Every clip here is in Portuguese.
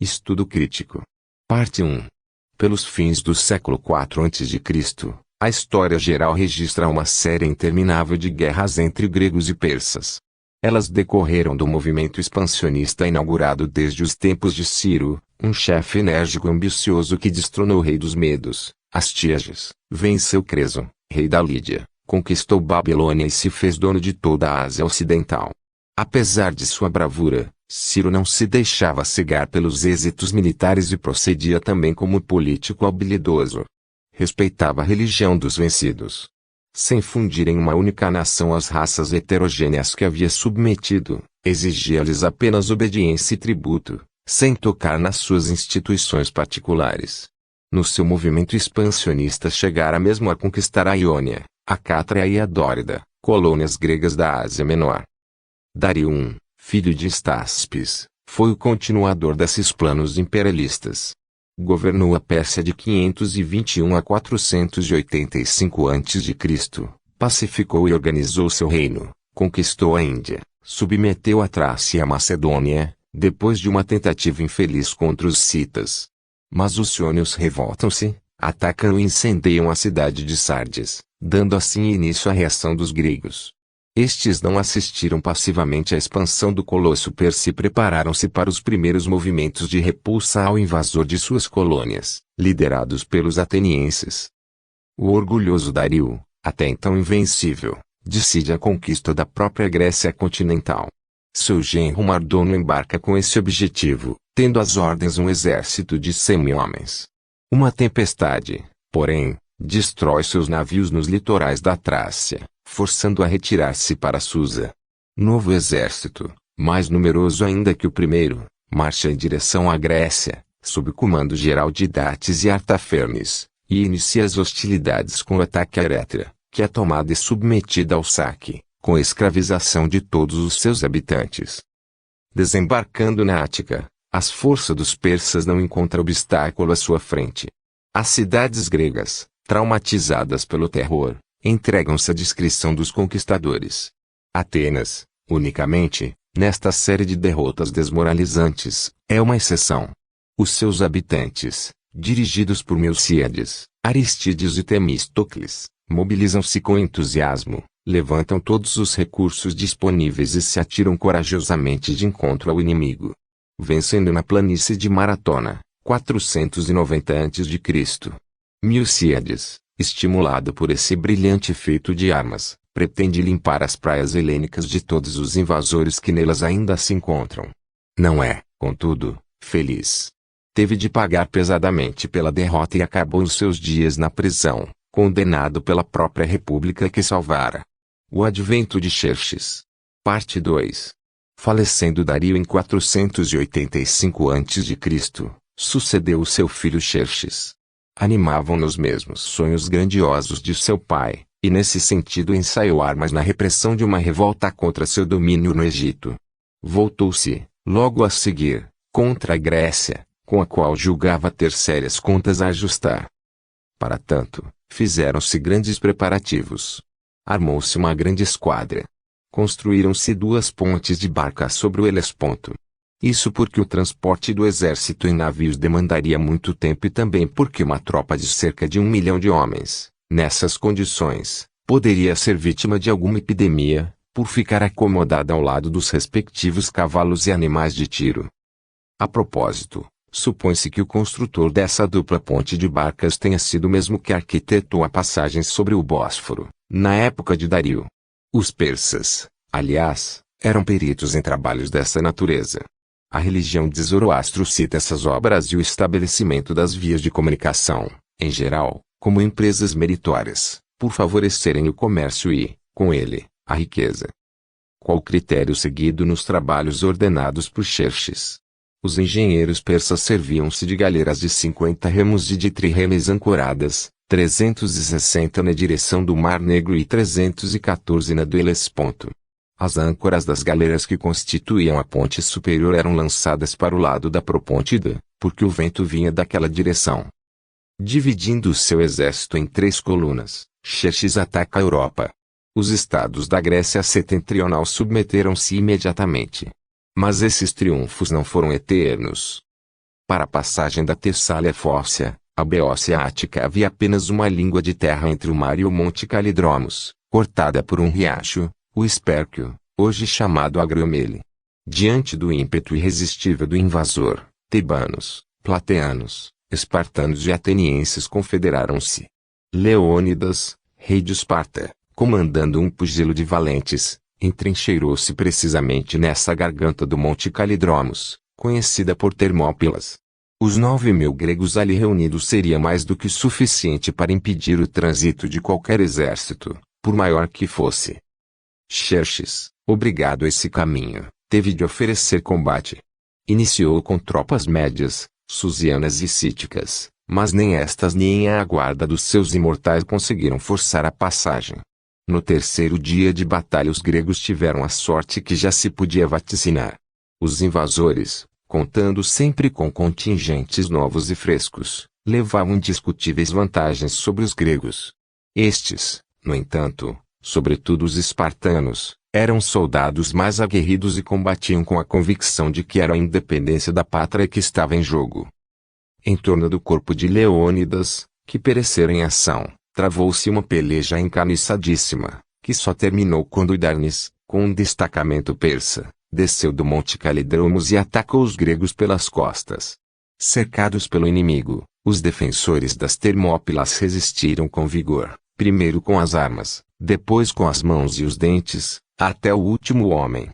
Estudo crítico. Parte 1. Pelos fins do século IV a.C., a história geral registra uma série interminável de guerras entre gregos e persas. Elas decorreram do movimento expansionista inaugurado desde os tempos de Ciro, um chefe enérgico e ambicioso que destronou o rei dos Medos, Astíages, venceu Creso, rei da Lídia, conquistou Babilônia e se fez dono de toda a Ásia Ocidental. Apesar de sua bravura, Ciro não se deixava cegar pelos êxitos militares e procedia também como político habilidoso. Respeitava a religião dos vencidos. Sem fundir em uma única nação as raças heterogêneas que havia submetido, exigia-lhes apenas obediência e tributo, sem tocar nas suas instituições particulares. No seu movimento expansionista chegara mesmo a conquistar a Iônia, a Cátria e a Dórida, colônias gregas da Ásia Menor. Dario I, filho de Histaspes, foi o continuador desses planos imperialistas. Governou a Pérsia de 521 a 485 a.C., pacificou e organizou seu reino, conquistou a Índia, submeteu a Trácia e a Macedônia, depois de uma tentativa infeliz contra os citas. Mas os jônios revoltam-se, atacam e incendiam a cidade de Sardes, dando assim início à reação dos gregos. Estes não assistiram passivamente à expansão do colosso persa e prepararam-se para os primeiros movimentos de repulsa ao invasor de suas colônias, liderados pelos atenienses. O orgulhoso Dario, até então invencível, decide a conquista da própria Grécia continental. Seu genro Mardono embarca com esse objetivo, tendo às ordens um exército de 100.000 homens. Uma tempestade, porém, destrói seus navios nos litorais da Trácia, forçando a retirar-se para Susa. Novo exército, mais numeroso ainda que o primeiro, marcha em direção à Grécia, sob comando geral de Dates e Artafernes, e inicia as hostilidades com o ataque a Erétria, que é tomada e submetida ao saque, com a escravização de todos os seus habitantes. Desembarcando na Ática, as forças dos persas não encontram obstáculo à sua frente. As cidades gregas, traumatizadas pelo terror, entregam-se à discrição dos conquistadores. Atenas, unicamente, nesta série de derrotas desmoralizantes, é uma exceção. Os seus habitantes, dirigidos por Milcíades, Aristides e Temístocles, mobilizam-se com entusiasmo, levantam todos os recursos disponíveis e se atiram corajosamente de encontro ao inimigo. Vencendo na planície de Maratona, 490 a.C., Milcíades, estimulado por esse brilhante feito de armas, pretende limpar as praias helênicas de todos os invasores que nelas ainda se encontram. Não é, contudo, feliz. Teve de pagar pesadamente pela derrota e acabou os seus dias na prisão, condenado pela própria república que salvara. O advento de Xerxes. Parte 2. Falecendo Dario em 485 a.C., sucedeu o seu filho Xerxes. Animavam nos mesmos sonhos grandiosos de seu pai, e nesse sentido ensaiou armas na repressão de uma revolta contra seu domínio no Egito. Voltou-se, logo a seguir, contra a Grécia, com a qual julgava ter sérias contas a ajustar. Para tanto, fizeram-se grandes preparativos. Armou-se uma grande esquadra. Construíram-se 2 pontes de barca sobre o Helesponto. Isso porque o transporte do exército em navios demandaria muito tempo e também porque uma tropa de cerca de 1 milhão de homens, nessas condições, poderia ser vítima de alguma epidemia, por ficar acomodada ao lado dos respectivos cavalos e animais de tiro. A propósito, supõe-se que o construtor dessa dupla ponte de barcas tenha sido o mesmo que arquitetou a passagem sobre o Bósforo, na época de Dario. Os persas, aliás, eram peritos em trabalhos dessa natureza. A religião de Zoroastro cita essas obras e o estabelecimento das vias de comunicação, em geral, como empresas meritórias, por favorecerem o comércio e, com ele, a riqueza. Qual o critério seguido nos trabalhos ordenados por Xerxes? Os engenheiros persas serviam-se de galheiras de 50 remos e de trirremes ancoradas, 360 na direção do Mar Negro e 314 na do Helesponto. As âncoras das galerias que constituíam a ponte superior eram lançadas para o lado da propôntida, porque o vento vinha daquela direção. Dividindo seu exército em 3 colunas, Xerxes ataca a Europa. Os estados da Grécia setentrional submeteram-se imediatamente. Mas esses triunfos não foram eternos. Para a passagem da Tessália Fócia, a Beócia Ática havia apenas uma língua de terra entre o mar e o Monte Calidromos, cortada por um riacho, o Espérquio, hoje chamado Agromele. Diante do ímpeto irresistível do invasor, tebanos, plateanos, espartanos e atenienses confederaram-se. Leônidas, rei de Esparta, comandando um pugilo de valentes, entrincheirou-se precisamente nessa garganta do Monte Calidromos, conhecida por Termópilas. Os 9.000 gregos ali reunidos seria mais do que suficiente para impedir o trânsito de qualquer exército, por maior que fosse. Xerxes, obrigado a esse caminho, teve de oferecer combate. Iniciou com tropas médias, susianas e cíticas, mas nem estas nem a guarda dos seus imortais conseguiram forçar a passagem. No terceiro dia de batalha os gregos tiveram a sorte que já se podia vaticinar. Os invasores, contando sempre com contingentes novos e frescos, levavam indiscutíveis vantagens sobre os gregos. Estes, no entanto, sobretudo os espartanos, eram soldados mais aguerridos e combatiam com a convicção de que era a independência da pátria que estava em jogo. Em torno do corpo de Leônidas, que perecera em ação, travou-se uma peleja encarniçadíssima, que só terminou quando Darnes, com um destacamento persa, desceu do Monte Calidromos e atacou os gregos pelas costas. Cercados pelo inimigo, os defensores das Termópilas resistiram com vigor, primeiro com as armas, depois com as mãos e os dentes, até o último homem.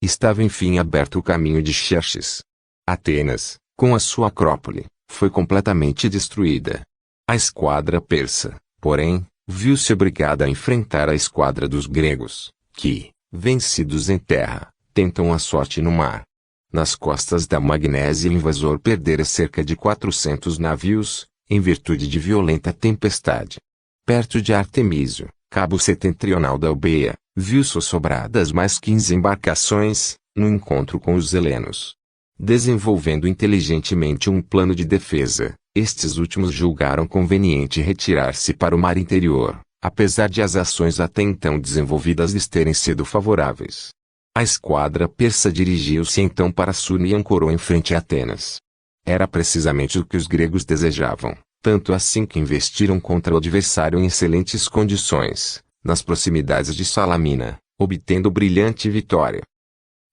Estava enfim aberto o caminho de Xerxes. Atenas, com a sua Acrópole, foi completamente destruída. A esquadra persa, porém, viu-se obrigada a enfrentar a esquadra dos gregos, que, vencidos em terra, tentam a sorte no mar. Nas costas da Magnésia o invasor perdera cerca de 400 navios, em virtude de violenta tempestade. Perto de Artemísio, cabo setentrional da Eubeia, viu sossobradas mais 15 embarcações, no encontro com os helenos. Desenvolvendo inteligentemente um plano de defesa, estes últimos julgaram conveniente retirar-se para o mar interior, apesar de as ações até então desenvolvidas lhes terem sido favoráveis. A esquadra persa dirigiu-se então para Surne e ancorou em frente a Atenas. Era precisamente o que os gregos desejavam, tanto assim que investiram contra o adversário em excelentes condições, nas proximidades de Salamina, obtendo brilhante vitória.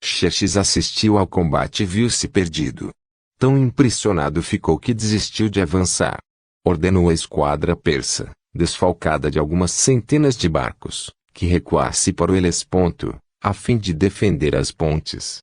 Xerxes assistiu ao combate e viu-se perdido. Tão impressionado ficou que desistiu de avançar. Ordenou à esquadra persa, desfalcada de algumas centenas de barcos, que recuasse para o Helesponto, a fim de defender as pontes.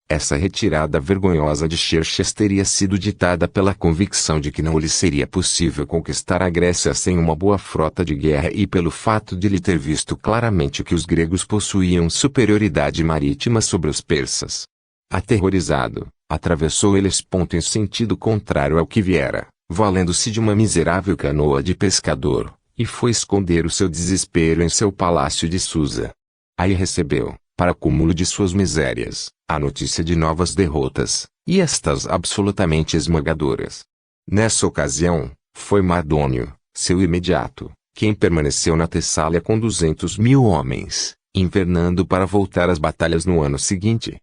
Essa retirada vergonhosa de Xerxes teria sido ditada pela convicção de que não lhe seria possível conquistar a Grécia sem uma boa frota de guerra e pelo fato de lhe ter visto claramente que os gregos possuíam superioridade marítima sobre os persas. Aterrorizado, atravessou o Helesponto em sentido contrário ao que viera, valendo-se de uma miserável canoa de pescador, e foi esconder o seu desespero em seu palácio de Susa. Aí recebeu, para cúmulo de suas misérias, a notícia de novas derrotas, e estas absolutamente esmagadoras. Nessa ocasião, foi Mardônio, seu imediato, quem permaneceu na Tessália com 200.000 homens, invernando para voltar às batalhas no ano seguinte.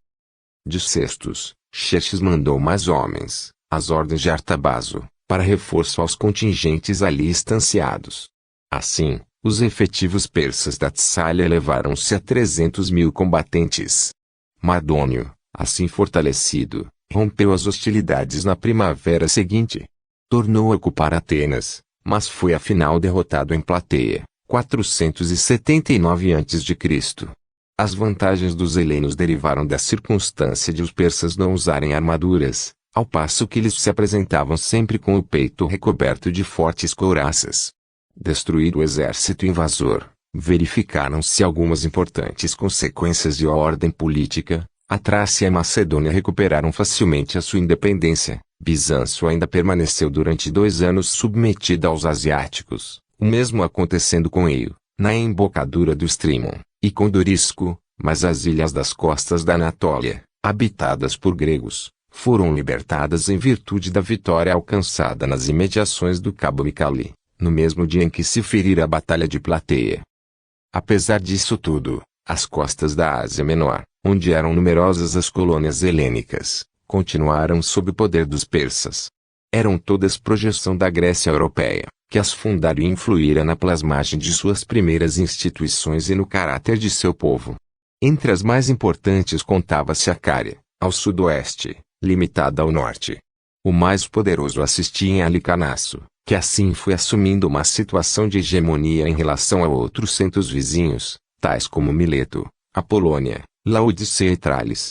De Sestos, Xerxes mandou mais homens, às ordens de Artabazo, para reforço aos contingentes ali estanciados. Assim, os efetivos persas da Tessália elevaram-se a 300.000 combatentes. Mardônio, assim fortalecido, rompeu as hostilidades na primavera seguinte. Tornou a ocupar Atenas, mas foi afinal derrotado em Plateia, 479 a.C. As vantagens dos helenos derivaram da circunstância de os persas não usarem armaduras, ao passo que eles se apresentavam sempre com o peito recoberto de fortes couraças. Destruído o exército invasor, verificaram-se algumas importantes consequências de ordem política. A Trácia e a Macedônia recuperaram facilmente a sua independência. Bizâncio ainda permaneceu durante 2 anos submetida aos asiáticos, o mesmo acontecendo com Eio, na embocadura do Strímon, e com Dorisco, mas as ilhas das costas da Anatólia, habitadas por gregos, foram libertadas em virtude da vitória alcançada nas imediações do Cabo Micali, no mesmo dia em que se ferira a Batalha de Plateia. Apesar disso tudo, as costas da Ásia Menor, onde eram numerosas as colônias helênicas, continuaram sob o poder dos persas. Eram todas projeção da Grécia europeia, que as fundara e influíra na plasmagem de suas primeiras instituições e no caráter de seu povo. Entre as mais importantes contava-se a Cária, ao sudoeste, limitada ao norte. O mais poderoso assistia em Alicanaço, que assim foi assumindo uma situação de hegemonia em relação a outros centros vizinhos, tais como Mileto, Apolônia, Laodicea e Trales.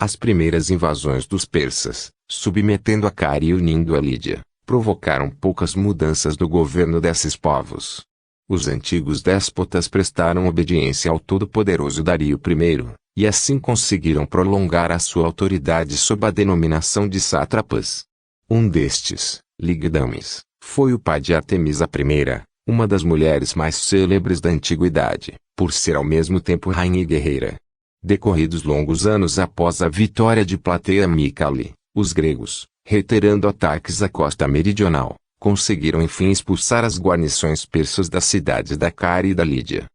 As primeiras invasões dos persas, submetendo a Cária e unindo a Lídia, provocaram poucas mudanças no governo desses povos. Os antigos déspotas prestaram obediência ao todo-poderoso Dario I, e assim conseguiram prolongar a sua autoridade sob a denominação de sátrapas. Um destes, Ligdames, foi o pai de Artemisa I, uma das mulheres mais célebres da antiguidade, por ser ao mesmo tempo rainha e guerreira. Decorridos longos anos após a vitória de Plateia Micale, os gregos, reiterando ataques à costa meridional, conseguiram enfim expulsar as guarnições persas das cidades da Cária e da Lídia.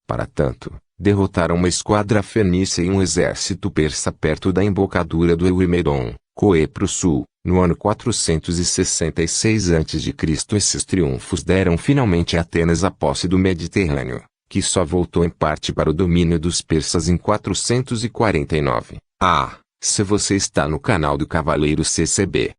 Para tanto, derrotaram uma esquadra fenícia e um exército persa perto da embocadura do Eurimedon, Coepro Sul, no ano 466 a.C. Esses triunfos deram finalmente a Atenas a posse do Mediterrâneo, que só voltou em parte para o domínio dos persas em 449. Se você está no canal do Cavaleiro CCB,